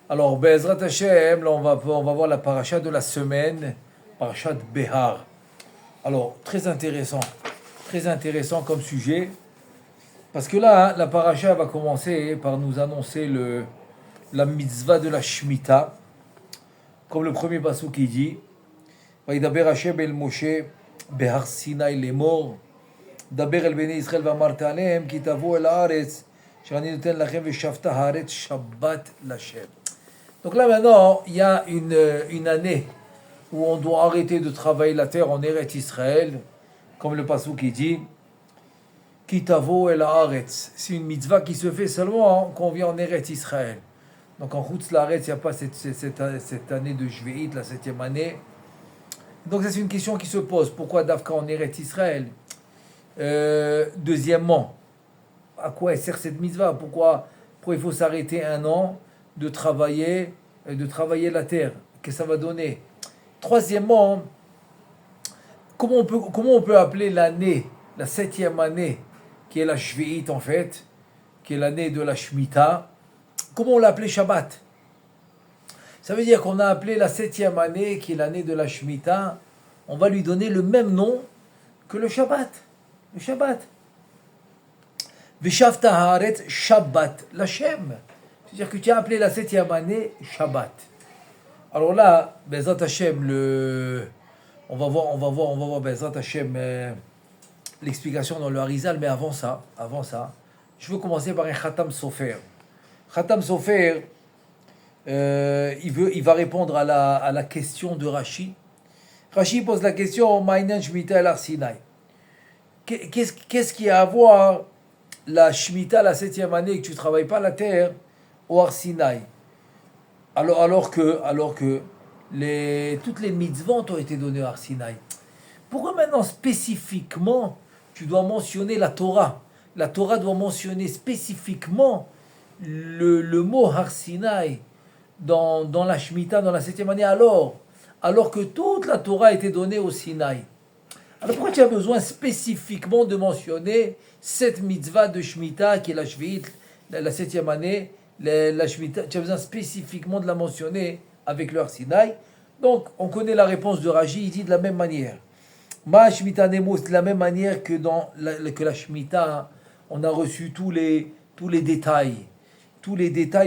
Alors, Bezrat Hashem, là, on va voir la paracha de la semaine, paracha de Behar. Alors, très intéressant comme sujet, parce que là, la paracha va commencer par nous annoncer la mitzvah de la Shemitah, comme le premier passage qui dit, Vaïdaber Hashem el Moshe, Behar Sinai les morts, Daber el Bnei Israël v'amarte alehem, ki tavo el haaretz, shani noten lachem v'shavta haaretz Shabbat l'Hashem. Donc là maintenant, il y a une année où on doit arrêter de travailler la terre en Eretz Israël, comme le passage qui dit, Kitavo el haaretz. C'est une mitzvah qui se fait seulement quand on vient en Eretz Israël. Donc en Chutz Laaretz, il n'y a pas cette année de Shvéit, la 7e année. Donc ça c'est une question qui se pose. Pourquoi Dafka en Eretz Israël? Deuxièmement, à quoi elle sert cette mitzvah? Pourquoi il faut s'arrêter un an de travailler la terre? Qu'est-ce que ça va donner? Troisièmement, comment on peut appeler l'année, la 7e année, qui est la Shvéit en fait, qui est l'année de la Shemitah, comment on l'a appelée Shabbat? Ça veut dire qu'on a appelé la 7e année, qui est l'année de la Shemitah, on va lui donner le même nom que le Shabbat. Le Shabbat. V'shavta haaretz Shabbat l'Hashem. C'est-à-dire que tu as appelé la 7e année Shabbat. Alors là, Bezrat Hashem, on va voir Bezrat Hashem l'explication dans le Harizal, mais avant ça, je veux commencer par un Khatam Sofer. Khatam Sofer, il va répondre à la question de Rashi. Rashi pose la question, Ma'inyan Shemitah el Har Sinai. Qu'est-ce qu'il y a à voir la Shemitah, la 7e année, que tu ne travailles pas la terre, au Har Sinai? Alors que toutes les mitzvot ont été données au Har Sinai. Pourquoi maintenant spécifiquement tu dois mentionner la Torah? La Torah doit mentionner spécifiquement le mot Har Sinai dans la Shemitah, dans la 7e année, alors que toute la Torah a été donnée au Sinaï. Alors pourquoi tu as besoin spécifiquement de mentionner cette mitzvah de Shemitah qui est la Shvéit, la 7e année, la Shemitah, tu as besoin spécifiquement de la mentionner avec le Har Sinai? Donc on connaît la réponse de Rashi, il dit de la même manière. Ma Shemitah Nemo, c'est de la même manière que que la Shemitah, on a reçu tous les détails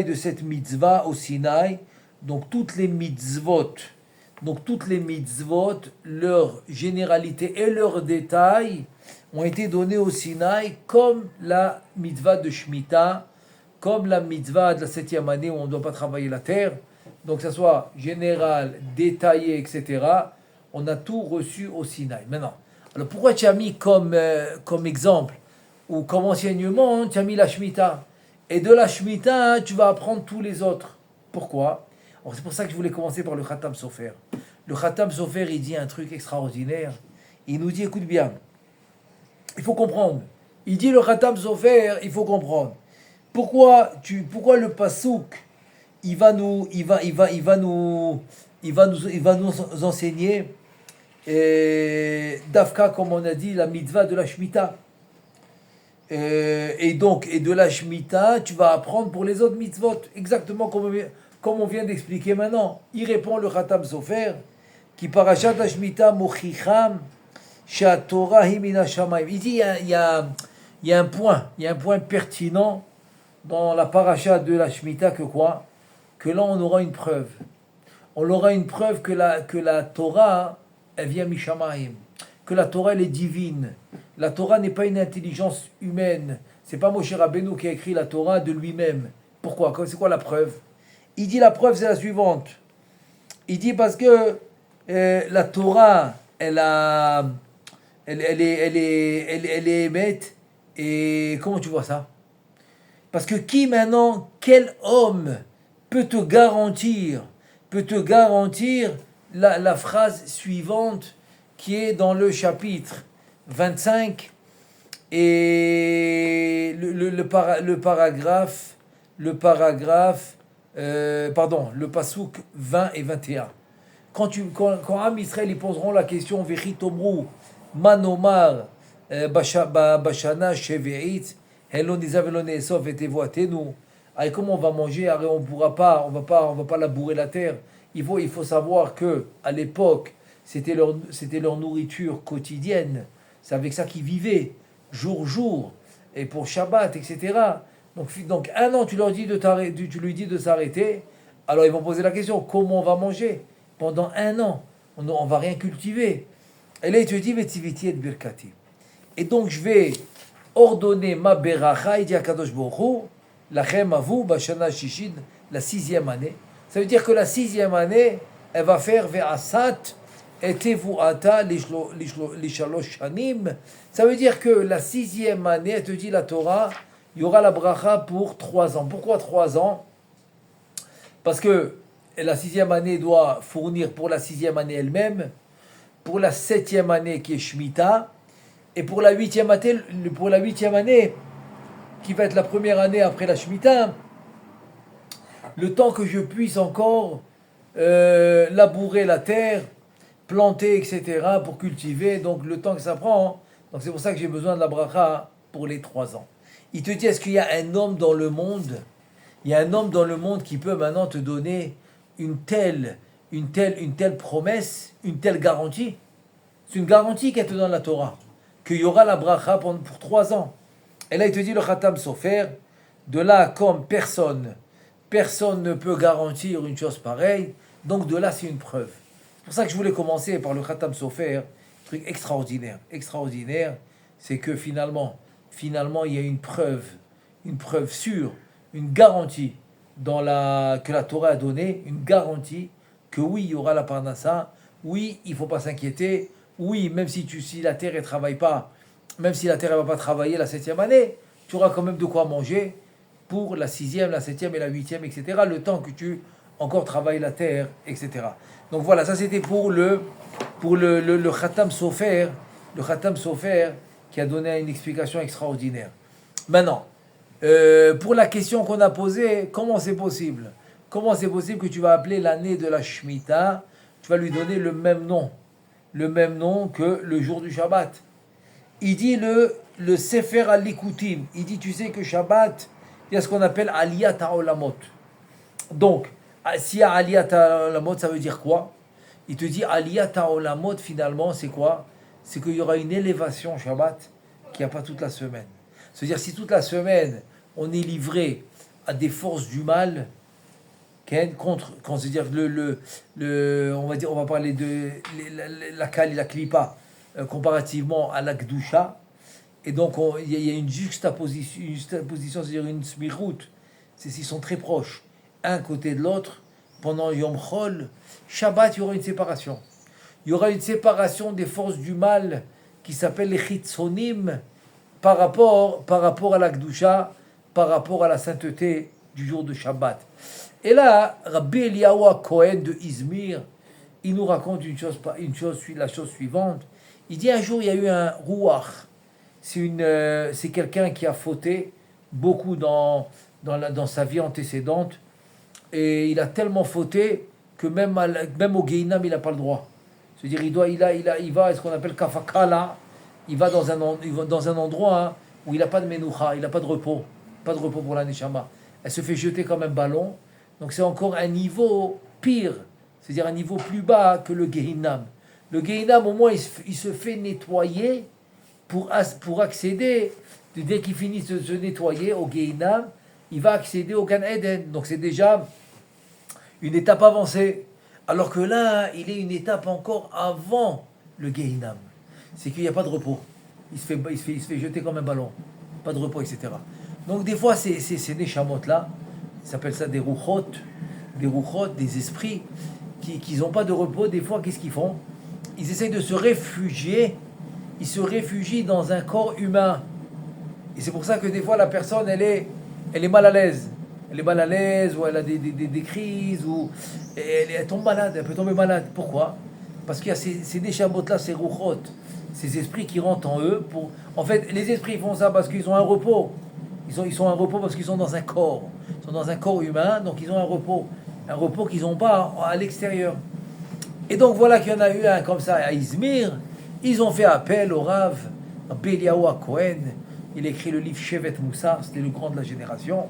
de cette mitzvah au Sinaï. Donc toutes les mitzvot, leur généralité et leurs détails ont été donnés au Sinaï comme la mitzvah de Shemitah, comme la mitzvah de la 7e année où on ne doit pas travailler la terre. Donc que ce soit général, détaillé, etc. On a tout reçu au Sinaï. Maintenant, alors pourquoi tu as mis comme exemple ou comme enseignement, tu as mis la Shemitah? Et de la Shemitah, tu vas apprendre tous les autres. Pourquoi? Alors c'est pour ça que je voulais commencer par le Khatam Sofer. Le Khatam Sofer, il dit un truc extraordinaire. Il nous dit, écoute bien, il faut comprendre. Il dit le Khatam Sofer, il faut comprendre. Pourquoi le Pasouk, il va nous enseigner Dafka, comme on a dit, la mitzvah de la Shemitah. Et de la Shemitah, tu vas apprendre pour les autres mitzvot, exactement comme on vient d'expliquer maintenant. Il répond le Khatam Sofer, qui parashat la Shemitah mochicham she'atorah hi min hashamayim. Il dit il y a un point pertinent dans la paracha de la Shemitah que quoi? Que là on aura une preuve. On aura une preuve que la Torah, elle vient mishamayim. Que la Torah, elle est divine. La Torah n'est pas une intelligence humaine. C'est pas Moshe Rabbeinu qui a écrit la Torah de lui-même. Pourquoi? C'est quoi la preuve? Il dit la preuve, c'est la suivante. Il dit parce que la Torah, elle est émette. Et comment tu vois ça? Parce que quel homme peut te garantir la phrase suivante qui est dans le chapitre 25 et le pasouk 20 et 21. Quand Am Israël ils poseront la question Vechitomru Manomar Bashana Shevi'it Hello Nizav Elo Ne'esov et Tevoatenu Allez, comment on va manger? Allez, on va pas labourer la terre. Il faut savoir que à l'époque, c'était leur nourriture quotidienne. C'est avec ça qu'ils vivaient, jour, et pour Shabbat, etc. Donc un an, tu lui dis de s'arrêter. Alors ils vont poser la question, comment on va manger pendant un an? On ne va rien cultiver. Et là, il te dit, Vetiviti et birkati. Et donc, je vais ordonner ma beracha, il dit à Kadosh Baruch Hu, lachem avu, bashana shishid, la 6e année. Ça veut dire que la 6e année, elle va faire ve'asat, et tevuata, lishalosh shanim. Ça veut dire que la 6e année, elle te dit la Torah, il y aura la bracha pour 3 ans. Pourquoi 3 ans? Parce que la 6e année doit fournir pour la 6e année elle-même, pour la 7e année qui est Shemitah, et pour la 8e année, qui va être la première année après la Shemitah, le temps que je puisse encore labourer la terre, planter, etc., pour cultiver, donc le temps que ça prend. Donc c'est pour ça que j'ai besoin de la bracha pour les 3 ans. Il te dit, est-ce qu'il y a un homme dans le monde? Il y a un homme dans le monde qui peut maintenant te donner une telle promesse, une telle garantie. C'est une garantie qu'elle te donne la Torah, qu'il y aura la bracha pour 3 ans. Et là, il te dit le Khatam Sofer, de là, comme personne ne peut garantir une chose pareille, donc de là, c'est une preuve. C'est pour ça que je voulais commencer par le Khatam Sofer, truc extraordinaire. Extraordinaire, c'est que finalement, il y a une preuve sûre, une garantie que la Torah a donnée, une garantie que oui, il y aura la parnassa, oui, il ne faut pas s'inquiéter, oui, même si la terre ne travaille pas, même si la terre ne va pas travailler la 7e année, tu auras quand même de quoi manger pour la 6e, la 7e et la 8e, etc., le temps que tu encore travailles la terre, etc. Donc voilà, ça c'était pour le Khatam Sofer, qui a donné une explication extraordinaire. Maintenant, pour la question qu'on a posée, comment c'est possible? Comment c'est possible que tu vas appeler l'année de la Shemitah, tu vas lui donner le même nom que le jour du Shabbat? Il dit le Sefer al-Likutim, il dit, tu sais que Shabbat, il y a ce qu'on appelle Aliyat HaOlamot. Donc, s'il y a Aliyat HaOlamot, ça veut dire quoi? Il te dit Aliyat HaOlamot, finalement, c'est quoi? C'est qu'il y aura une élévation Shabbat qu'il n'y a pas toute la semaine. C'est-à-dire, si toute la semaine, on est livré à des forces du mal, c'est-à-dire on va parler de la Kali, la Klipa, comparativement à la Gdusha, et donc il y a une juxtaposition, c'est-à-dire une smirout, ils sont très proches, un côté de l'autre. Pendant Yom Chol, Shabbat, il y aura une séparation. Il y aura une séparation des forces du mal qui s'appelle les Chitzonim par rapport à la Gdusha, par rapport à la sainteté du jour de Shabbat. Et là, Rabbi Eliyahu Cohen de Izmir, il nous raconte la chose suivante. Il dit un jour, il y a eu un Ruach. C'est quelqu'un qui a fauté beaucoup dans sa vie antécédente. Et il a tellement fauté que même au Gehinam, il n'a pas le droit. C'est-à-dire, il va à ce qu'on appelle Kafakala. Il va dans un endroit où il n'a pas de menoucha, il n'a pas de repos. Pas de repos pour la neshama. Elle se fait jeter comme un ballon. Donc c'est encore un niveau pire. C'est-à-dire un niveau plus bas que le Gehinam. Le Gehinam, au moins, il se fait nettoyer pour accéder. Dès qu'il finit de se nettoyer au Gehinam, il va accéder au Gan Eden. Donc c'est déjà une étape avancée. Alors que là, il est une étape encore avant le Gehinam. C'est qu'il n'y a pas de repos. Il se fait jeter comme un ballon. Pas de repos, etc. Donc des fois, ces neshamot-là, ils s'appellent ça des rouchot, des esprits, qui n'ont pas de repos. Des fois, qu'est-ce qu'ils font? Ils essayent de se réfugier. Ils se réfugient dans un corps humain. Et c'est pour ça que des fois, la personne, elle est mal à l'aise. Elle est mal à l'aise, ou elle a des crises, ou elle tombe malade, elle peut tomber malade. Pourquoi? Parce qu'il y a ces neshamot-là, ces rouchot, ces esprits qui rentrent en eux. En fait, les esprits font ça parce qu'ils ont un repos. Ils sont un repos parce qu'ils sont dans un corps. Ils sont dans un corps humain, donc ils ont un repos. Un repos qu'ils n'ont pas à l'extérieur. Et donc voilà qu'il y en a eu un comme ça à Izmir. Ils ont fait appel au Rav Eliyahu Cohen. Il a écrit le livre Shevet Moussar, c'était le grand de la génération.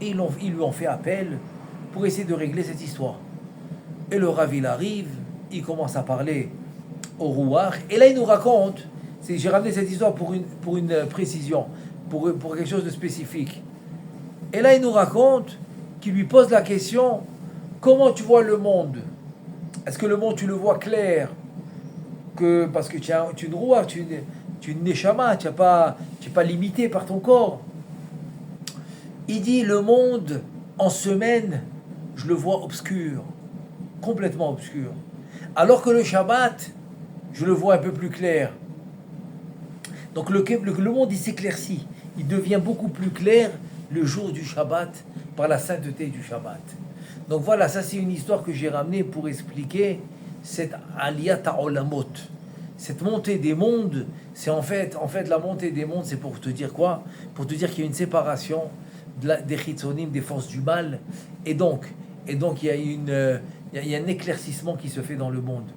Et ils lui ont fait appel pour essayer de régler cette histoire. Et le Rav, il arrive, il commence à parler au rouar, et là il nous raconte, j'ai ramené cette histoire pour une précision, pour quelque chose de spécifique. Et là il nous raconte qu'il lui pose la question, comment tu vois le monde? Est-ce que le monde tu le vois clair? Parce que tu es une rouar, tu es une neshama, tu n'es pas limité par ton corps. Il dit le monde en semaine, je le vois obscur, complètement obscur. Alors que le Shabbat, je le vois un peu plus clair. Donc le monde il s'éclaircit, il devient beaucoup plus clair le jour du Shabbat par la sainteté du Shabbat. Donc voilà, ça c'est une histoire que j'ai ramenée pour expliquer cette aliyat ha'olamot, cette montée des mondes. C'est en fait la montée des mondes, c'est pour te dire quoi? Pour te dire qu'il y a une séparation des chitzonim, des forces du mal, et donc il y a un éclaircissement qui se fait dans le monde.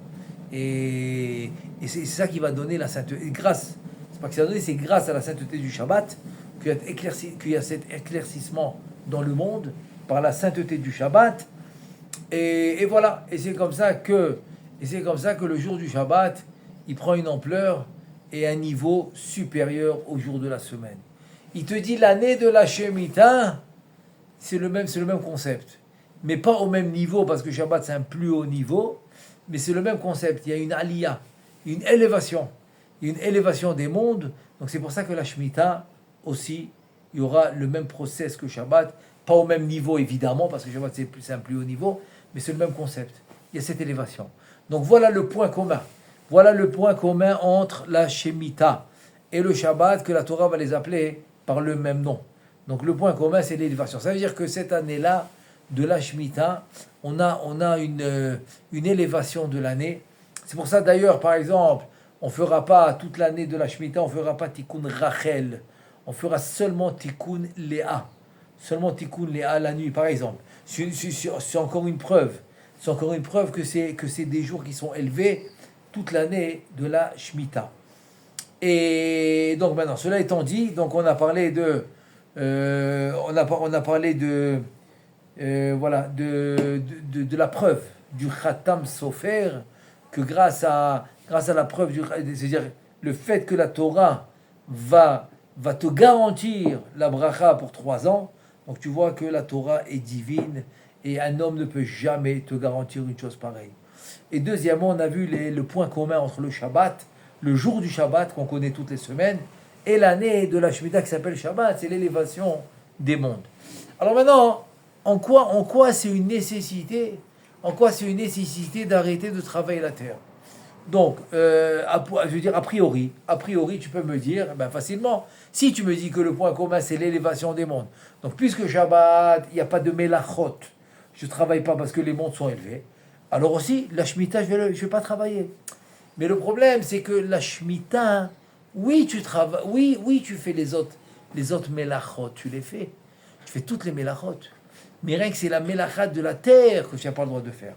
Et c'est ça qui va donner la sainteté. Et c'est pas que ça va donner, c'est grâce à la sainteté du Shabbat qu'il y a cet éclaircissement dans le monde par la sainteté du Shabbat. Et voilà. Et c'est comme ça que le jour du Shabbat, il prend une ampleur et un niveau supérieur au jour de la semaine. Il te dit l'année de la Shemitah, c'est le même concept, mais pas au même niveau parce que Shabbat c'est un plus haut niveau, mais c'est le même concept. Il y a une aliyah, une élévation des mondes. Donc c'est pour ça que la Shemitah aussi, il y aura le même process que Shabbat, pas au même niveau évidemment parce que Shabbat c'est un plus haut niveau, mais c'est le même concept. Il y a cette élévation. Donc voilà le point commun. Voilà le point commun entre la Shemitah et le Shabbat, que la Torah va les appeler par le même nom. Donc le point commun, c'est l'élévation. Ça veut dire que cette année-là, de la Shemitah, on a une élévation de l'année. C'est pour ça d'ailleurs, par exemple, on ne fera pas toute l'année de la Shemitah, on ne fera pas Tikkun Rachel. On fera seulement Tikkun Léa. Seulement Tikkun Léa la nuit, par exemple. C'est encore une preuve. C'est encore une preuve que c'est des jours qui sont élevés toute l'année de la Shemitah. Et donc maintenant, cela étant dit, donc on a parlé de la preuve du Khatam Sofer, que grâce à la preuve c'est-à-dire le fait que la Torah va te garantir la bracha pour 3 ans. Donc tu vois que la Torah est divine et un homme ne peut jamais te garantir une chose pareille. Et deuxièmement, on a vu le point commun entre le Shabbat, le jour du Shabbat qu'on connaît toutes les semaines, et l'année de la Shemitah qui s'appelle Shabbat, c'est l'élévation des mondes. Alors maintenant, en quoi c'est une nécessité d'arrêter de travailler la terre? Donc, je veux dire, a priori, tu peux me dire, facilement, si tu me dis que le point commun c'est l'élévation des mondes, donc puisque Shabbat, il n'y a pas de melachot, je ne travaille pas parce que les mondes sont élevés, alors aussi, la Shemitah, je ne vais pas travailler. Mais le problème, c'est que la Shemitah, oui, tu travailles, oui, tu fais les autres melachot, tu les fais. Tu fais toutes les melachot. Mais rien que c'est la melachat de la terre que tu n'as pas le droit de faire.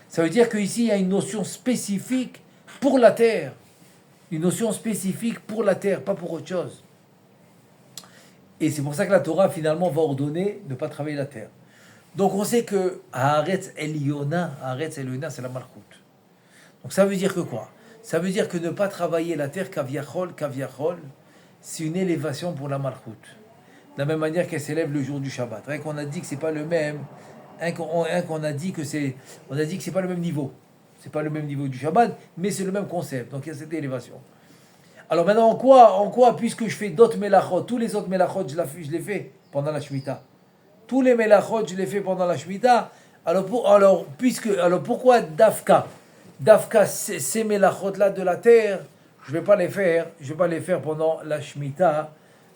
Ça veut dire qu'ici, il y a une notion spécifique pour la terre. Une notion spécifique pour la terre, pas pour autre chose. Et c'est pour ça que la Torah, finalement, va ordonner de ne pas travailler la terre. Donc on sait que Haaretz Eliona, c'est la Malchut. Donc ça veut dire que quoi? Ça veut dire que ne pas travailler la terre, kaviachol, c'est une élévation pour la Malchut. De la même manière qu'elle s'élève le jour du Shabbat. Rien qu'on a dit que c'est pas le même, qu'on a dit que c'est pas le même niveau. C'est pas le même niveau du Shabbat, mais c'est le même concept. Donc il y a cette élévation. Alors maintenant, en quoi, puisque je fais d'autres melachot, tous les autres melachot, je les fais pendant la Shemitah. Tous les melachot, je les fais pendant la Shemitah. Alors pourquoi Dafka, ces melachot-là de la terre, je vais pas les faire pendant la Shemitah,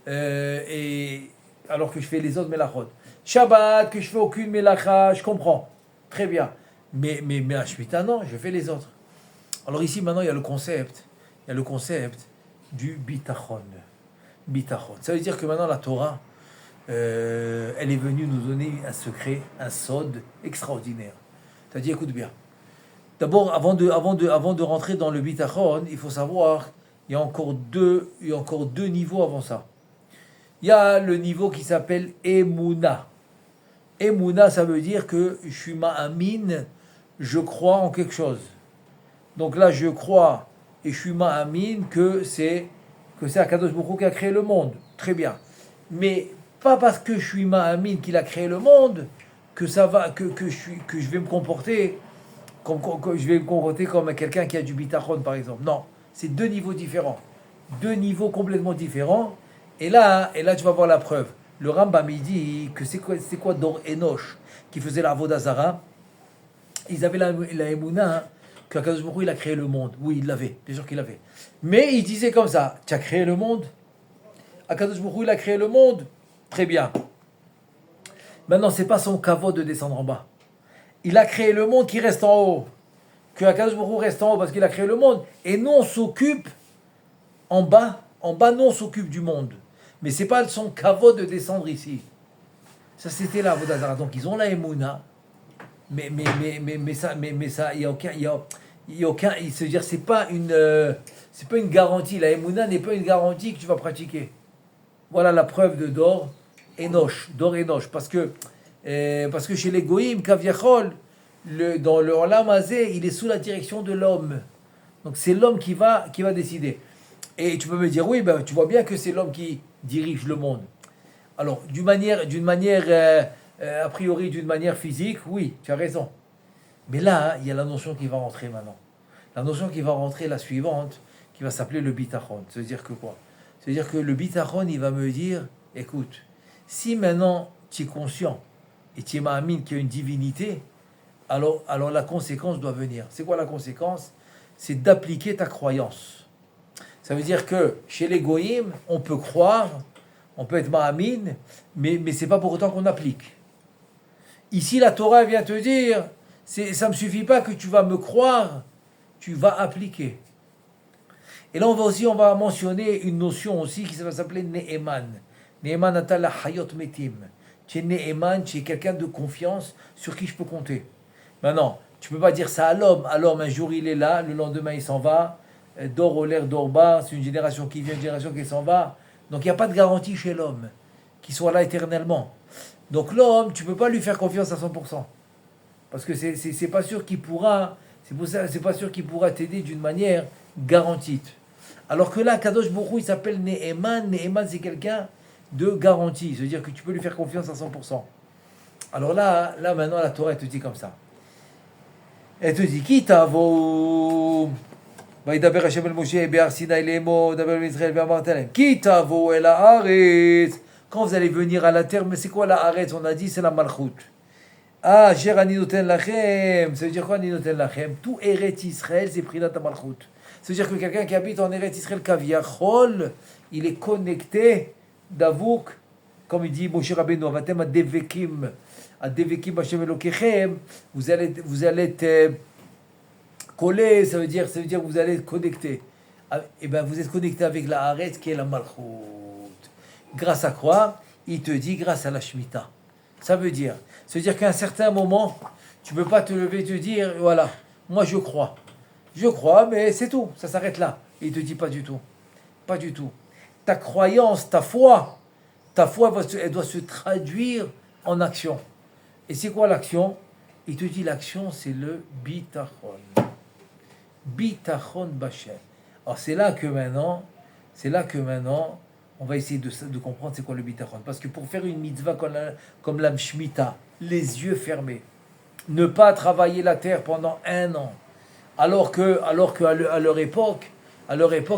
et alors que je fais les autres melachot. Shabbat, que je fais aucune melacha, je comprends. Très bien. Mais la Shemitah, non, je fais les autres. Alors ici, maintenant, il y a le concept du bitachon. Ça veut dire que maintenant, la Torah, elle est venue nous donner un secret, un sod extraordinaire. C'est-à-dire, écoute bien. D'abord, avant de rentrer dans le bitachon, il faut savoir, il y a encore deux niveaux avant ça. Il y a le niveau qui s'appelle Emouna. Emouna, ça veut dire que je suis ma'amin, je crois en quelque chose. Donc là, je crois et je suis ma'amin que c'est Akadosh Baruch Hu qui a créé le monde. Très bien. Mais pas parce que je suis ma'amin qu'il a créé le monde que ça va que je vais me comporter comme quelqu'un qui a du bitachon, par exemple. Non, c'est deux niveaux différents. Deux niveaux complètement différents. Et là, tu vas voir la preuve. Le Rambam, il dit que c'est quoi Dor Enoch qui faisait la Avodah Zarah. Ils avaient la Emouna que Akadosh Baruch Hu, il a créé le monde. Oui, il l'avait, bien sûr qu'il l'avait. Mais il disait comme ça, tu as créé le monde. Akadosh Baruch Hu, il a créé le monde. Très bien. Maintenant, c'est pas son kavod de descendre en bas. Il a créé le monde qui reste en haut. Que Akadosh Baruch Hu reste en haut parce qu'il a créé le monde. Et nous, on s'occupe en bas. En bas, nous, on s'occupe du monde. Mais c'est pas son kavod de descendre ici. Ça, c'était la Avodah Zarah. Donc, ils ont la Emouna. Mais ça, il y a aucun, il se dire, c'est pas une garantie. La Emouna n'est pas une garantie que tu vas pratiquer. Voilà la preuve de Dor Enoch. Parce que chez les Goïm, Kaviachol, dans le Olam Hazé, il est sous la direction de l'homme. Donc c'est l'homme qui va décider. Et tu peux me dire, oui, ben, tu vois bien que c'est l'homme qui dirige le monde. Alors, d'une manière a priori, d'une manière physique, oui, tu as raison. Mais là, il y a la notion qui va rentrer maintenant. La notion qui va rentrer, la suivante, qui va s'appeler le bitachon. C'est-à-dire que quoi? C'est-à-dire que le bitachon, il va me dire, écoute, si maintenant tu es conscient et tu es ma'amin qu'il y a une divinité, alors la conséquence doit venir. C'est quoi la conséquence? C'est d'appliquer ta croyance. Ça veut dire que chez les goïm, on peut croire, on peut être ma'amin, mais c'est pas pour autant qu'on applique. Ici, la Torah vient te dire, ça ne me suffit pas que tu vas me croire, tu vas appliquer. Et là, on va mentionner une notion aussi qui va s'appeler Ne'eman. Ne'eman atal hayot metim. Tu es Ne'eman, tu es quelqu'un de confiance sur qui je peux compter. Maintenant, tu ne peux pas dire ça à l'homme. À l'homme, un jour il est là, le lendemain il s'en va. Dor au l'air, dor bas, c'est une génération qui vient, une génération qui s'en va. Donc il n'y a pas de garantie chez l'homme qu'il soit là éternellement. Donc l'homme, tu ne peux pas lui faire confiance à 100%. Parce que c'est pas sûr qu'il pourra, c'est pas sûr qu'il pourra t'aider d'une manière garantie. Alors que là, Kadosh Baruch Hu, il s'appelle Ne'eman. Ne'eman, c'est quelqu'un de garantie. C'est-à-dire que tu peux lui faire confiance à 100%. Alors là maintenant, la Torah, elle te dit comme ça. Elle te dit, qui t'avo וידבר השם אל משה בהר סיני לאמור, דבר אל ישראל ואמרת להם, כי תבואו אל הארץ. Quand vous allez venir à la terre, mais c'est quoi la Haaretz? On a dit, c'est la Malchut. Ah, cher Ani noten lachem. Ça veut dire quoi, Ani noten lachem? Tout Eretz Israël, c'est Prinat Malchut. Ça veut dire que quelqu'un qui habite en Eretz Israël, Kaviachol, il est connecté d'Avouk, comme il dit Moshe Rabbeinu, Avatem adevekim Hashem Elokechem, vous allez être collé, ça veut dire que vous allez être connecté. Et bien, vous êtes connecté avec la Haaretz qui est la Malchut. Grâce à quoi? Il te dit grâce à la Shemitah. Ça veut dire qu'à un certain moment, tu ne peux pas te lever et te dire, voilà, moi je crois. Je crois, mais c'est tout, ça s'arrête là. Et il te dit pas du tout. Pas du tout. Ta croyance, ta foi, elle doit se traduire en action. Et c'est quoi l'action? Il te dit l'action, c'est le bitachon. Bitachon Bashem. Alors c'est là que maintenant, on va essayer de comprendre c'est quoi le bitachon. Parce que pour faire une mitzvah comme la Shemitah, les yeux fermés, ne pas travailler la terre pendant 1 an, alors que à leur époque,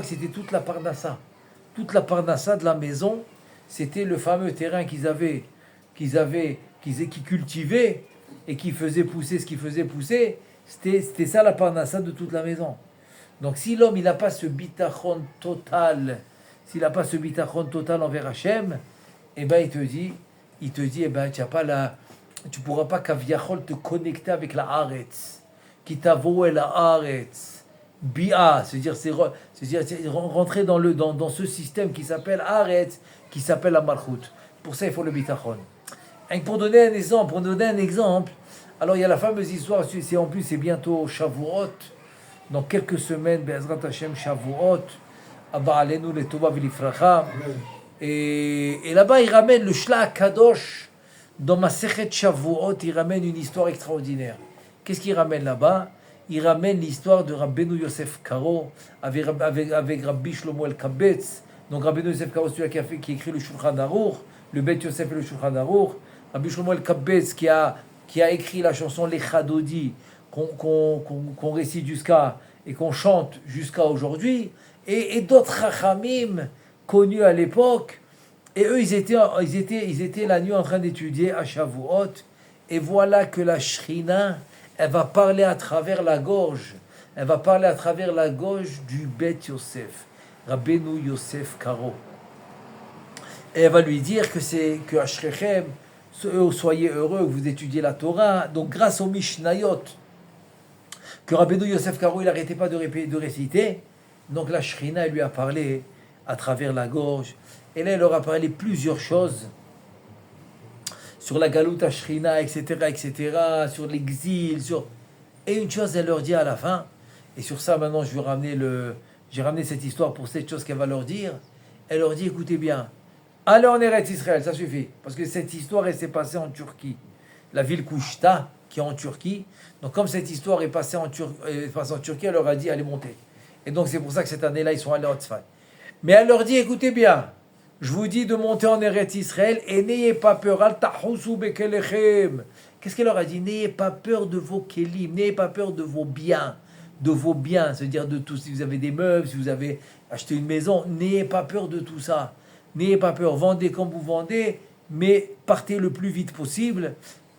c'était toute la parnassa. Toute la parnassa de la maison, c'était le fameux terrain qu'ils cultivaient et qui faisait pousser ce qu'ils faisaient pousser. C'était ça la parnassa de toute la maison. Donc si l'homme il n'a pas ce bitachon total, envers Hachem, eh ben il te dit, eh ben tu pourras pas kaviachol te connecter avec la Haaretz, qui t'avoue la Haaretz, bia, c'est-à-dire rentrer dans ce système qui s'appelle Haaretz, qui s'appelle la Malchut. Pour ça il faut le bitachon. Et pour donner un exemple, alors il y a la fameuse histoire, c'est bientôt Shavuot, dans quelques semaines, Be'ezrat Hashem Shavuot, Abba Alenu Letova V'Lifracha, et là-bas il ramène le Shlach Kadosh Dans Masechet Shavuot, il ramène une histoire extraordinaire. Qu'est-ce qu'il ramène là-bas? Il ramène l'histoire de Rabbeinu Yosef Karo avec Rabbi Shlomo El-Kabetz. Donc Rabbeinu Yosef Karo, celui qui écrit le Shulchan Aruch, le Bet Yosef et le Shulchan Aruch. Rabbi Shlomo El-Kabetz qui a écrit la chanson Lecha Dodi qu'on récite jusqu'à et qu'on chante jusqu'à aujourd'hui. Et d'autres Chachamim connus à l'époque. Et eux, ils étaient la nuit en train d'étudier à Shavuot. Et voilà que la Shrina, elle va parler à travers la gorge. Elle va parler à travers la gorge du Bet Yosef, Rabbeinu Yosef Karo. Et elle va lui dire que Ashrechem, soyez heureux que vous étudiez la Torah. Donc grâce au Mishnayot, que Rabbeinu Yosef Karo, il n'arrêtait pas de réciter. Donc la Shrina, elle lui a parlé à travers la gorge. Et là, elle leur a parlé plusieurs choses sur la Galut Ashrina, etc., sur l'exil, Et une chose, elle leur dit à la fin, et sur ça, maintenant, j'ai ramené cette histoire pour cette chose qu'elle va leur dire. Elle leur dit, écoutez bien, allez en Eretz Israël, ça suffit. Parce que cette histoire, elle s'est passée en Turquie. La ville Kouchta, qui est en Turquie. Donc, comme cette histoire est passée en Turquie, elle leur a dit, allez monter. Et donc, c'est pour ça que cette année-là, ils sont allés en Tzfay. Mais elle leur dit, écoutez bien, je vous dis de monter en Eretz Israël et n'ayez pas peur. Al tahousu bekelechem. Qu'est-ce qu'elle leur a dit? N'ayez pas peur de vos kelim, n'ayez pas peur de vos biens. C'est-à-dire de tout. Si vous avez des meubles, si vous avez acheté une maison, n'ayez pas peur de tout ça. N'ayez pas peur. Vendez comme vous vendez, mais partez le plus vite possible.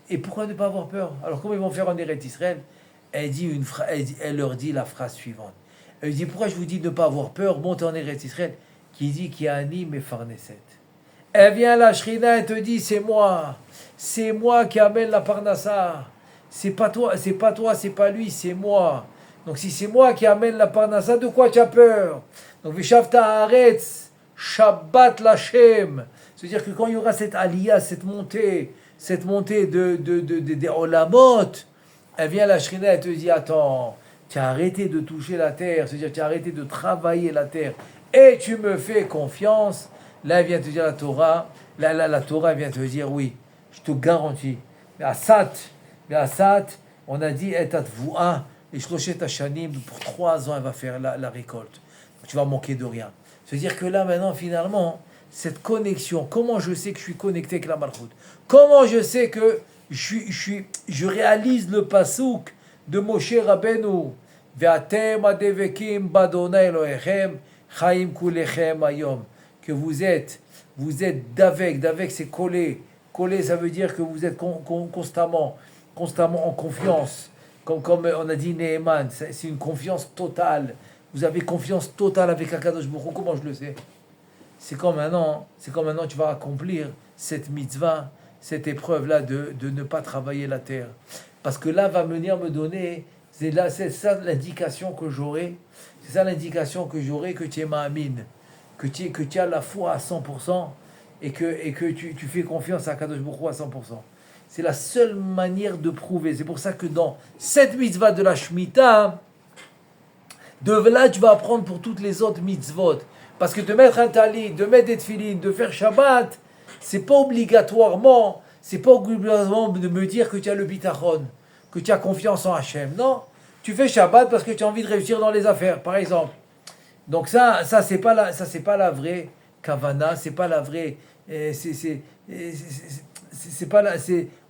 Et pourquoi ne pas avoir peur? Alors, comment ils vont faire en Eretz Israël? Elle leur dit la phrase suivante. Elle dit, pourquoi je vous dis de ne pas avoir peur? Montez en Eretz Israël. Qui dit qu'il y a Ani Mefarneset. Elle vient la Shrina et te dit, c'est moi qui amène la Parnassa. C'est pas toi, c'est pas lui, c'est moi. Donc si c'est moi qui amène la Parnassa, de quoi tu as peur? Donc Vishavta Haaretz, Shabbat Lachem. C'est-à-dire que quand il y aura cette aliyah, cette montée des Olamot, elle vient la Shrina et te dit, attends, tu as arrêté de toucher la terre, c'est-à-dire tu as arrêté de travailler la terre. Et tu me fais confiance. Là, elle vient te dire la Torah. La Torah vient te dire oui, je te garantis. Mais à Sat, on a dit etat voua et shloshet hashanim, pour 3 ans, elle va faire la récolte. Tu vas manquer de rien. C'est-à-dire que là, maintenant, finalement, cette connexion, comment je sais que je suis connecté avec la Malchut? Comment je sais que je réalise le pasouk de Moshe Rabbeinu? Ve'atem adevekim badona Elohechem. Chaim kulechem ayom, que vous êtes d'avec c'est collé, ça veut dire que vous êtes constamment en confiance, comme on a dit Neheman, c'est une confiance totale, vous avez confiance totale avec Akadosh Baruch Hu. Comment je le sais? C'est comme maintenant tu vas accomplir cette mitzvah, cette épreuve là de ne pas travailler la terre, parce que là va venir me donner, c'est ça l'indication que j'aurai. C'est ça l'indication que j'aurai, que tu es ma'amine, que tu as la foi à 100% et que tu fais confiance à Kadosh Baruch Hu à 100%. C'est la seule manière de prouver. C'est pour ça que dans cette mitzvah de la Shemitah, de là tu vas apprendre pour toutes les autres mitzvot. Parce que de mettre un talit, de mettre des tefilines, de faire Shabbat, c'est pas obligatoirement de me dire que tu as le bitachon, que tu as confiance en Hachem. Non. Tu fais Shabbat parce que tu as envie de réussir dans les affaires, par exemple. Donc ça c'est pas la vraie kavana, c'est pas la vraie,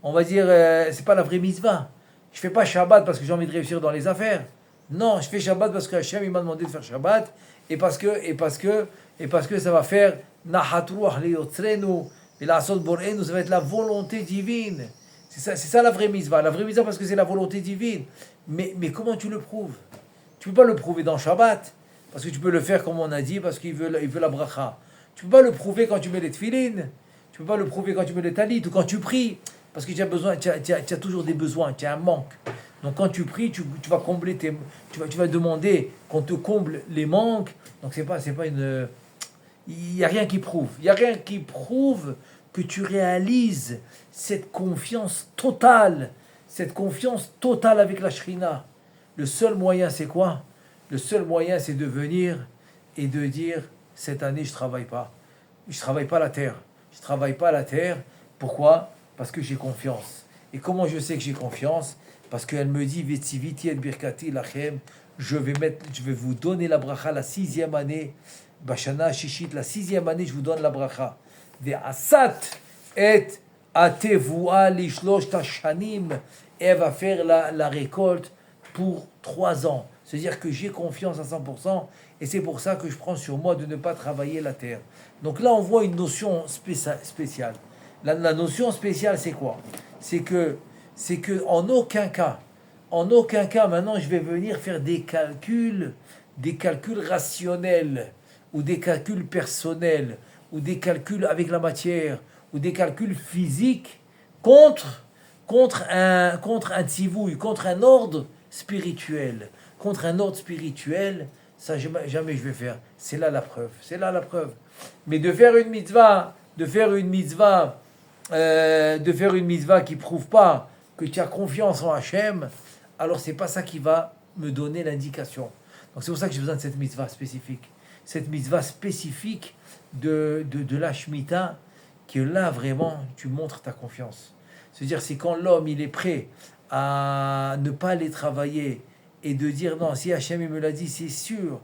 on va dire, c'est pas la vraie mitzvah. Je fais pas Shabbat parce que j'ai envie de réussir dans les affaires. Non, je fais Shabbat parce que Hachem il m'a demandé de faire Shabbat et parce que ça va faire nahat ruach leyotzrenu et la asod borenu, ça va être la volonté divine. C'est ça la vraie mitzvah. La vraie mitzvah parce que c'est la volonté divine. Mais comment tu le prouves? Tu ne peux pas le prouver dans Shabbat, parce que tu peux le faire comme on a dit, parce qu'il veut la bracha. Tu ne peux pas le prouver quand tu mets les tefilines, tu ne peux pas le prouver quand tu mets les talit, ou quand tu pries, parce que tu as toujours des besoins, tu as un manque. Donc quand tu pries, tu vas combler tu vas demander qu'on te comble les manques. Donc c'est pas une... Il n'y a rien qui prouve que tu réalises cette confiance totale avec la Shrina. Le seul moyen, c'est quoi? Le seul moyen, c'est de venir et de dire, cette année, je ne travaille pas. Je ne travaille pas la terre. Pourquoi? Parce que j'ai confiance. Et comment je sais que j'ai confiance? Parce qu'elle me dit, Vetsiviti et birkati lachem, je vais vous donner la bracha la 6e année, Bashana Shishit, la 6e année, je vous donne la bracha. Ve'asat et atevua lishlosh tashanim, et elle va faire la récolte pour 3 ans. C'est-à-dire que j'ai confiance à 100%, et c'est pour ça que je prends sur moi de ne pas travailler la terre. Donc là, on voit une notion spéciale. La notion spéciale, c'est quoi? C'est que en aucun cas, maintenant, je vais venir faire des calculs rationnels, ou des calculs personnels, ou des calculs avec la matière, ou des calculs physiques contre un tzivouille, contre un ordre spirituel. Contre un ordre spirituel, ça jamais je vais faire. C'est là la preuve. Mais de faire une mitzvah qui prouve pas que tu as confiance en Hachem, alors c'est pas ça qui va me donner l'indication. Donc c'est pour ça que j'ai besoin de cette mitzvah spécifique. Cette mitzvah spécifique de la Shemitah, que là vraiment tu montres ta confiance. C'est-à-dire c'est quand l'homme il est prêt à ne pas aller travailler et de dire non, si Hachem il me l'a dit, c'est sûr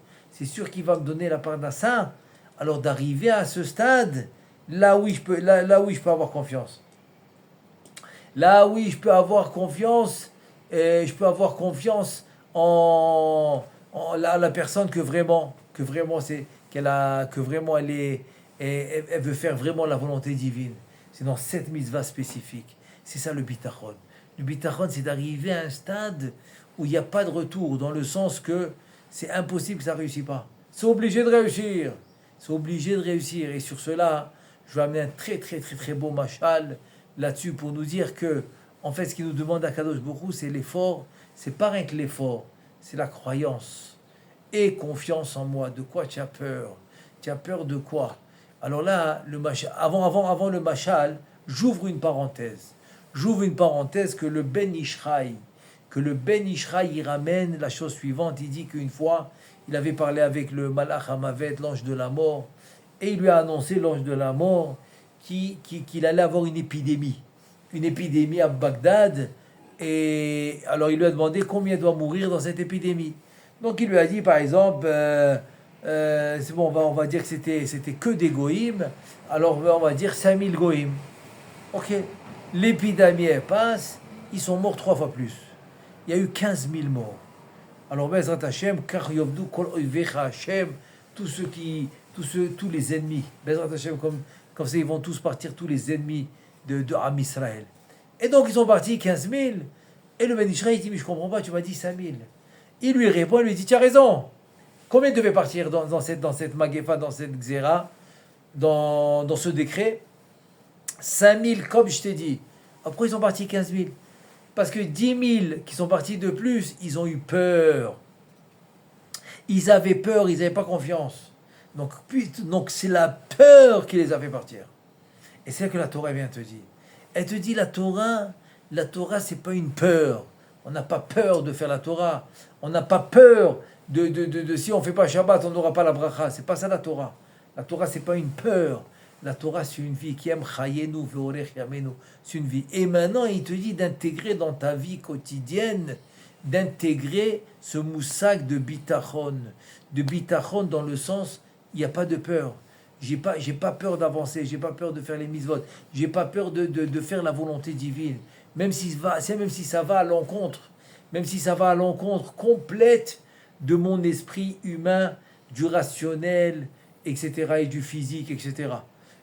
qu'il va me donner la part d'un saint, alors d'arriver à ce stade, là oui je peux avoir confiance. Là oui je peux avoir confiance, en la personne que vraiment elle veut faire vraiment la volonté divine. C'est dans cette mitzvah spécifique. C'est ça le bitachon. Le bitachon, c'est d'arriver à un stade où il n'y a pas de retour, dans le sens que c'est impossible que ça ne réussisse pas. C'est obligé de réussir. Et sur cela, je vais amener un très très très très beau machal là-dessus pour nous dire que, en fait, ce qu'il nous demande à Kadosh Baruch Hu, c'est l'effort. C'est pas rien que l'effort, c'est la croyance et confiance en moi. De quoi tu as peur? Tu as peur de quoi? Alors là, avant le machal, j'ouvre une parenthèse que le Ben Ishraï, il ramène la chose suivante. Il dit qu'une fois, il avait parlé avec le Malach Hamavet, l'ange de la mort, et il lui a annoncé, l'ange de la mort, qu'il allait avoir une épidémie à Bagdad. Et alors il lui a demandé combien doit mourir dans cette épidémie. Donc il lui a dit par exemple, c'est bon, on va dire que c'était que des goïms, alors on va dire 5000 goïms. Ok, l'épidémie elle passe, ils sont morts 3 fois plus. Il y a eu 15 000 morts. Alors Bezrat Hashem, Kar Yovdu Kol Oivecha Hashem, tous les ennemis, Bezrat Hashem, comme ça ils vont tous partir, tous les ennemis de Am Israël. Et donc ils sont partis 15 000, et le Ben Ishraï dit, mais je comprends pas, tu m'as dit 5 000. Il lui répond, il lui dit, tu as raison. Combien devait partir dans cette Magefa, dans cette Xéra, dans ce décret? 5 000, comme je t'ai dit. Après, ils sont partis 15 000. Parce que 10 000 qui sont partis de plus, ils ont eu peur. Ils avaient peur, ils n'avaient pas confiance. Donc c'est la peur qui les a fait partir. Et c'est là que la Torah vient te dire. Elle te dit, la Torah, c'est pas une peur. On n'a pas peur de faire la Torah. On n'a pas peur de si on fait pas Shabbat, on n'aura pas la bracha. C'est pas ça la Torah. La Torah, c'est pas une peur. La Torah, c'est une vie qui aime chayenu ve'orech yamenu. C'est une vie. Et maintenant, il te dit d'intégrer dans ta vie quotidienne, d'intégrer ce moussak de bitachon. De bitachon dans le sens, il n'y a pas de peur. J'ai pas peur d'avancer, j'ai pas peur de faire les mitzvot, j'ai pas peur de faire la volonté divine. Même si ça va à l'encontre complète de mon esprit humain, du rationnel, etc., et du physique, etc.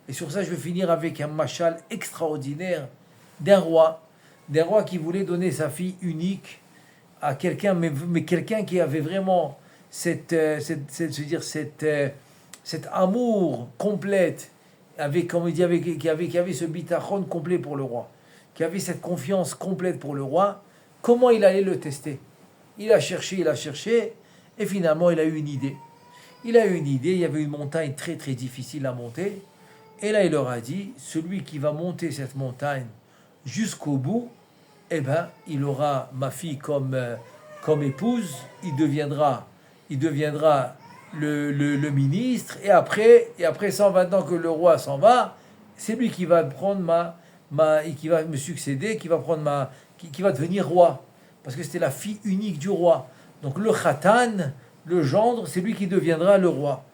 Et sur ça, je vais finir avec un machal extraordinaire d'un roi qui voulait donner sa fille unique à quelqu'un, mais quelqu'un qui avait vraiment cet amour complète, qui avait ce bitachon complet pour le roi, qui avait cette confiance complète pour le roi. Comment il allait le tester? Il a cherché, et finalement il a eu une idée. Il y avait une montagne très très difficile à monter, et là il leur a dit, celui qui va monter cette montagne jusqu'au bout, eh ben, il aura ma fille comme épouse, il deviendra le ministre, et après 120 ans que le roi s'en va, c'est lui qui va prendre qui va me succéder, qui va prendre qui va devenir roi. Parce que c'était la fille unique du roi. Donc le khatan, le gendre, c'est lui qui deviendra le roi.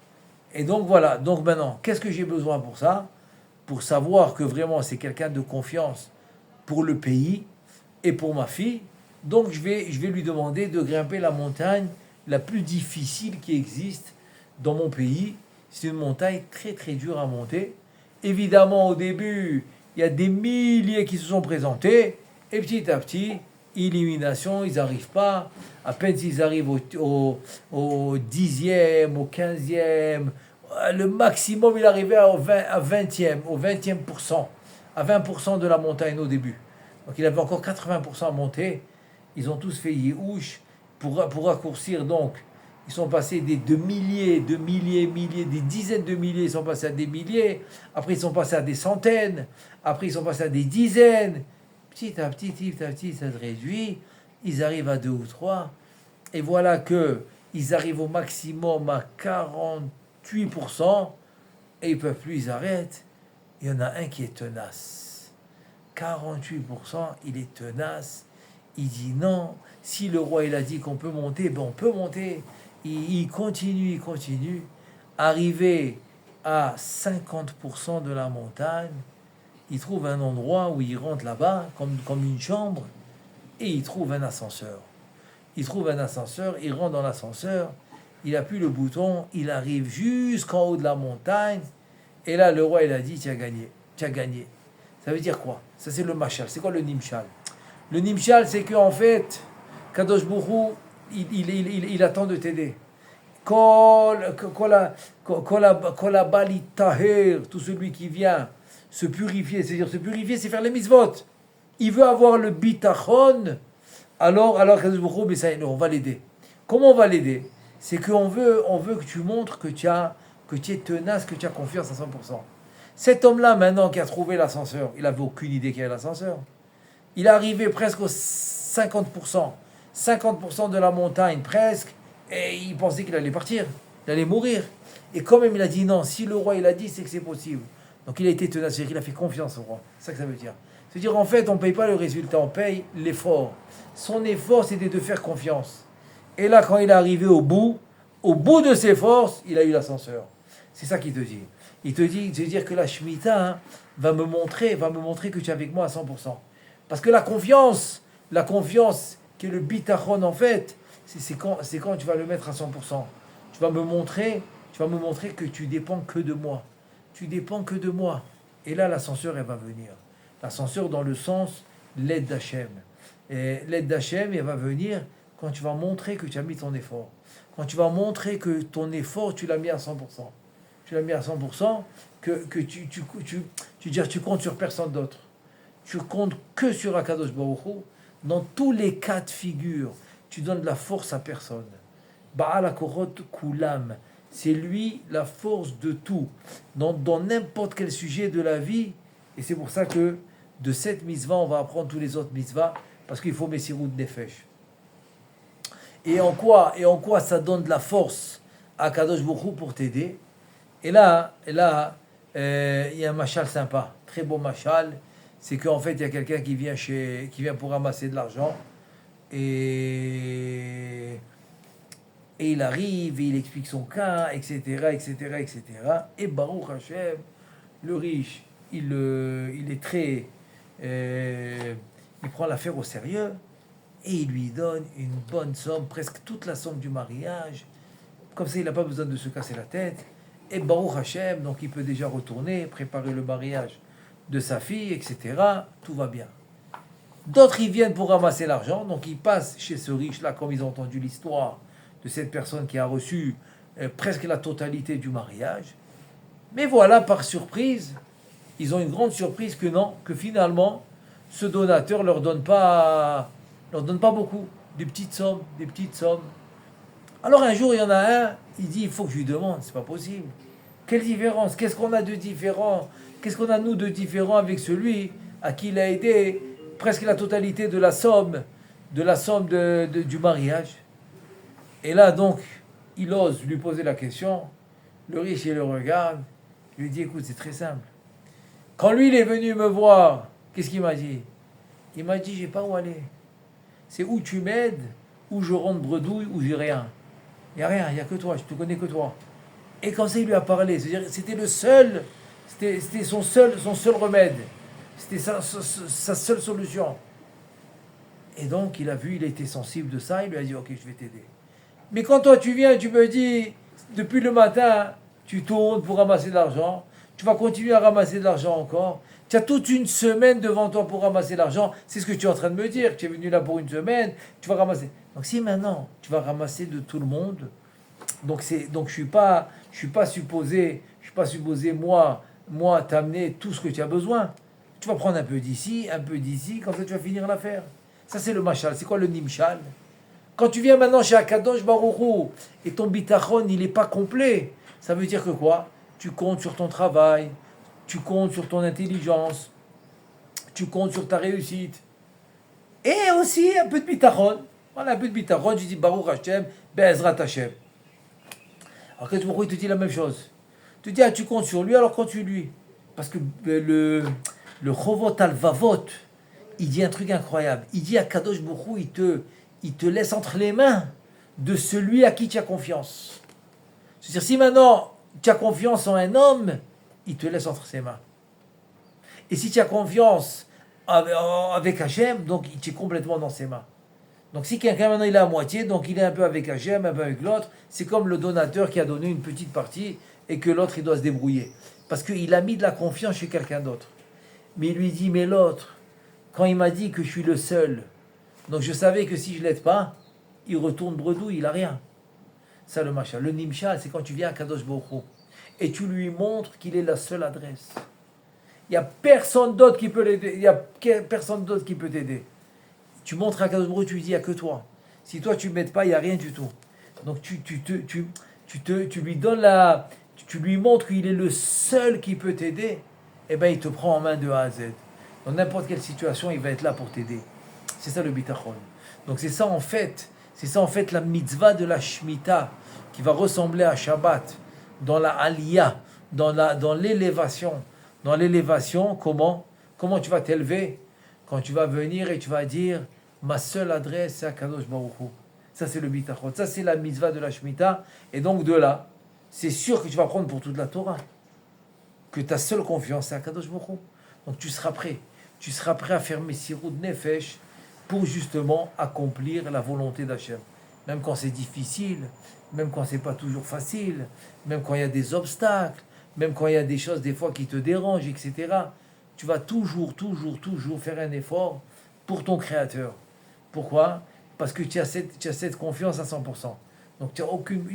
Et donc voilà, donc maintenant, qu'est-ce que j'ai besoin pour ça? Pour savoir que vraiment c'est quelqu'un de confiance pour le pays et pour ma fille. Donc je vais lui demander de grimper la montagne la plus difficile qui existe dans mon pays. C'est une montagne très très dure à monter. Évidemment, au début, il y a des milliers qui se sont présentés. Et petit à petit, élimination, ils n'arrivent pas. À peine s'ils arrivent au 10e, au 15e, le maximum, il arrivait à 20e, au 20e%, à 20% de la montagne au début. Donc il avait encore 80% à monter. Ils ont tous fait Yehush pour raccourcir. Donc, ils sont passés de milliers, des dizaines de milliers, ils sont passés à des milliers. Après, ils sont passés à des centaines. Après, ils sont passés à des dizaines. Petit à petit, ça se réduit. Ils arrivent à 2 ou 3. Et voilà que ils arrivent au maximum à 48%. Et ils ne peuvent plus, ils arrêtent. Il y en a un qui est tenace. 48%, il est tenace. Il dit non. Si le roi il a dit qu'on peut monter, ben on peut monter. Il continue. Arrivé à 50% de la montagne, il trouve un endroit où il rentre là-bas, comme une chambre, et il trouve un ascenseur. Il rentre dans l'ascenseur, il appuie le bouton, il arrive jusqu'en haut de la montagne, et là le roi il a dit tu as gagné. Ça veut dire quoi? Ça c'est le mashal. C'est quoi le nimshal? Le nimshal c'est qu'en fait, Kadosh Baruch Hu, il attend de t'aider. Kol abali taher, tout celui qui vient se purifier, c'est-à-dire se purifier, c'est faire les mitzvot. Il veut avoir le bitachon, alors Kadosh Baruch Hu, on va l'aider. Comment on va l'aider? C'est qu'on veut que tu montres que tu es tenace, que tu as confiance à 100%. Cet homme-là, maintenant, qui a trouvé l'ascenseur, il n'avait aucune idée qu'il y avait l'ascenseur. Il est arrivé presque aux 50%. 50% de la montagne, presque, et il pensait qu'il allait partir, il allait mourir. Et quand même, il a dit non, si le roi il a dit, c'est que c'est possible. Donc il a été tenace, c'est-à-dire qu'il a fait confiance au roi. C'est ça que ça veut dire. C'est-à-dire, en fait, on ne paye pas le résultat, on paye l'effort. Son effort, c'était de faire confiance. Et là, quand il est arrivé au bout de ses forces, il a eu l'ascenseur. C'est ça qu'il te dit. Il te dit que la Shemitah va me montrer que tu es avec moi à 100%. Parce que la confiance qui est le bitachon en fait, c'est quand tu vas le mettre à 100%. Tu vas me montrer que tu dépends que de moi. Tu dépends que de moi. Et là, l'ascenseur, elle va venir. L'ascenseur dans le sens l'aide d'Hachem. Et l'aide d'Hachem, elle va venir quand tu vas montrer que tu as mis ton effort. Quand tu vas montrer que ton effort, tu l'as mis à 100%. Tu l'as mis à 100%, que tu comptes sur personne d'autre. Tu comptes que sur Akadosh Baruch Hu. Dans tous les cas de figure, tu donnes de la force à personne. Baal Akorot Kulam, c'est lui la force de tout, dans n'importe quel sujet de la vie. Et c'est pour ça que de cette mitzvah, on va apprendre tous les autres mitzvahs, parce qu'il faut Messirut Nefesh. Et en quoi ça donne de la force à Kadosh Baruch Hu pour t'aider? Et là, il y a un machal sympa, très beau machal. C'est qu'en fait, il y a quelqu'un qui vient pour ramasser de l'argent. Et il arrive, et il explique son cas, etc. Et Baruch Hashem, le riche, il est très... il prend l'affaire au sérieux. Et il lui donne une bonne somme, presque toute la somme du mariage. Comme ça, il n'a pas besoin de se casser la tête. Et Baruch Hashem, donc il peut déjà retourner, préparer le mariage de sa fille, etc. Tout va bien. D'autres, ils viennent pour ramasser l'argent. Donc ils passent chez ce riche-là, comme ils ont entendu l'histoire de cette personne qui a reçu presque la totalité du mariage. Mais voilà, par surprise, ils ont une grande surprise que finalement, ce donateur leur donne pas beaucoup, des petites sommes. Alors un jour, il y en a un, il dit, il faut que je lui demande, c'est pas possible. Quelle différence? Qu'est-ce qu'on a de différent? Qu'est-ce qu'on a nous de différent avec celui à qui il a aidé presque la totalité de la somme du mariage? Et là donc, il ose lui poser la question. Le riche, il le regarde, il lui dit, écoute, c'est très simple. Quand lui, il est venu me voir Qu'est-ce qu'il m'a dit? Il m'a dit, j'ai pas où aller. C'est où tu m'aides, où je rentre bredouille, où j'ai rien. Il n'y a rien, il n'y a que toi, je te connais que toi. Et comme ça, il lui a parlé. C'est-à-dire, c'était le seul, c'était son seul remède. C'était sa seule solution. Et donc, il a vu, il a été sensible de ça, il lui a dit, ok, je vais t'aider. Mais quand toi, tu viens, tu me dis, depuis le matin, tu tournes pour ramasser de l'argent, tu vas continuer à ramasser de l'argent encore, tu as toute une semaine devant toi pour ramasser l'argent, c'est ce que tu es en train de me dire, tu es venu là pour une semaine, tu vas ramasser. Donc si maintenant, tu vas ramasser de tout le monde, donc je suis pas supposé, moi t'amener tout ce que tu as besoin. Tu vas prendre un peu d'ici, comme ça tu vas finir l'affaire. Ça c'est le machal. C'est quoi le nimshal? Quand tu viens maintenant chez Akadosh Baruch Hu et ton bitachon il n'est pas complet, ça veut dire que quoi? Tu comptes sur ton travail, tu comptes sur ton intelligence, tu comptes sur ta réussite. Et aussi un peu de bitachon. Voilà, un peu de bitachon, tu dis Baruch Hashem, Be'ezrat Hashem. Alors Akadosh Baruch Hu il te dit la même chose. Tu dis, tu comptes sur lui, alors compte sur lui. Parce que le Chovot al-Vavot, il dit un truc incroyable. Il dit à Kadosh Baruch Hu, il te laisse entre les mains de celui à qui tu as confiance. C'est-à-dire, si maintenant tu as confiance en un homme, il te laisse entre ses mains. Et si tu as confiance avec Hachem, donc tu es complètement dans ses mains. Donc si quelqu'un maintenant il est à moitié, donc il est un peu avec Hachem, un peu avec l'autre, c'est comme le donateur qui a donné une petite partie et que l'autre il doit se débrouiller. Parce qu'il a mis de la confiance chez quelqu'un d'autre. Mais il lui dit, mais l'autre, quand il m'a dit que je suis le seul, donc je savais que si je ne l'aide pas, il retourne bredouille, il n'a rien. Ça le machin. Le nimshal, c'est quand tu viens à Kadosh Baruch Hu et tu lui montres qu'il est la seule adresse. Il n'y a personne d'autre qui peut l'aider. Il n'y a personne d'autre qui peut t'aider. Tu montres à Kadosh Baruch Hu, tu lui dis, il n'y a que toi. Si toi tu ne m'aides pas, il n'y a rien du tout. Donc tu lui donnes tu lui montres qu'il est le seul qui peut t'aider, et bien il te prend en main de A à Z. Dans n'importe quelle situation, il va être là pour t'aider. C'est ça le bitachon. Donc c'est ça en fait la mitzvah de la Shemitah, qui va ressembler à Shabbat, dans la aliyah, dans l'élévation. Dans l'élévation, comment tu vas t'élever? Quand tu vas venir et tu vas dire, ma seule adresse c'est à Kadosh Baruch Hu. Ça c'est le bitachon. Ça c'est la mitzvah de la Shemitah. Et donc de là, c'est sûr que tu vas prendre pour toute la Torah. Que ta seule confiance c'est à Kadosh Baruch Hu. Donc tu seras prêt. Tu seras prêt à faire Messirut Nefesh pour justement accomplir la volonté d'Hachem. Même quand c'est difficile, même quand c'est pas toujours facile, même quand il y a des obstacles, même quand il y a des choses des fois qui te dérangent, etc. Tu vas toujours faire un effort pour ton Créateur. Pourquoi? Parce que tu as cette confiance à 100%. Donc tu n'as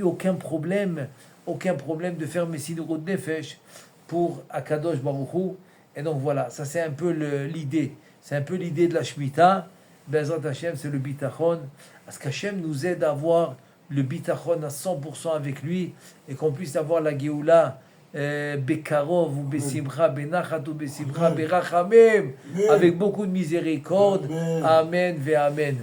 aucun problème de faire Messirut Nefesh pour Akadosh Baruch Hu. Et donc voilà, ça c'est un peu l'idée. C'est un peu l'idée de la Shemitah. Bezrat Hashem, c'est le bitachon. Parce qu'Hachem nous aide à avoir le bitachon à 100% avec lui et qu'on puisse avoir la Géoula Bekarov ou Besimcha, Benachat ou Besimcha, Berachamim, avec beaucoup de miséricorde. Amen ve Amen.